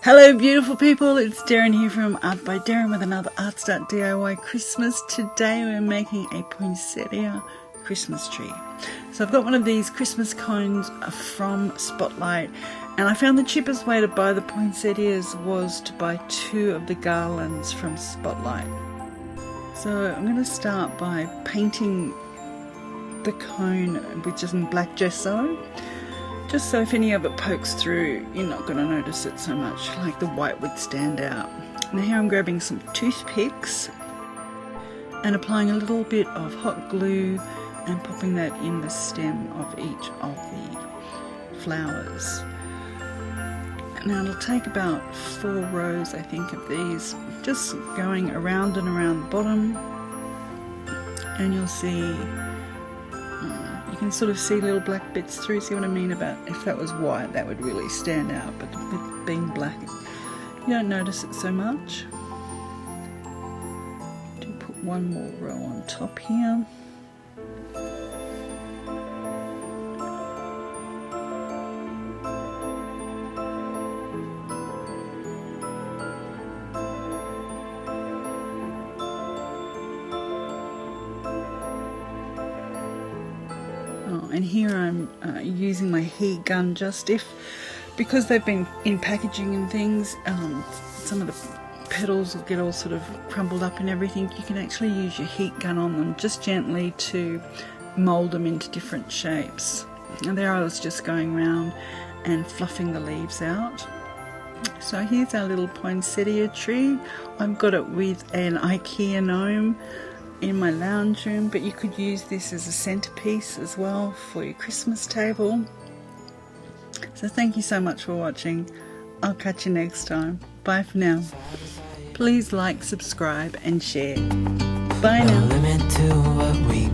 Hello beautiful people, it's Derryn here from Art by Derryn with another ArtStart DIY Christmas. Today we're making a poinsettia Christmas tree. So I've got one of these Christmas cones from Spotlight, and I found the cheapest way to buy the poinsettias was to buy 2 of the garlands from Spotlight. So I'm going to start by painting the cone, which is in black gesso. Just so if any of it pokes through, you're not going to notice it so much, like the white would stand out. Now here I'm grabbing some toothpicks and applying a little bit of hot glue and popping that in the stem of each of the flowers. Now it'll take about 4 rows, I think, of these, just going around and around the bottom, and you'll see you can sort of see little black bits through. See what I mean? About if that was white, that would really stand out, but with being black, you don't notice it so much. Do put one more row on top here. And here I'm using my heat gun because they've been in packaging and things, some of the petals will get all sort of crumbled up and everything. You can actually use your heat gun on them just gently to mould them into different shapes. And there I was just going around and fluffing the leaves out. So here's our little poinsettia tree. I've got it with an IKEA gnome in my lounge room, but you could use this as a centerpiece as well for your Christmas table. So thank you so much for watching. I'll catch you next time. Bye for now. Please like, subscribe and share. Bye now.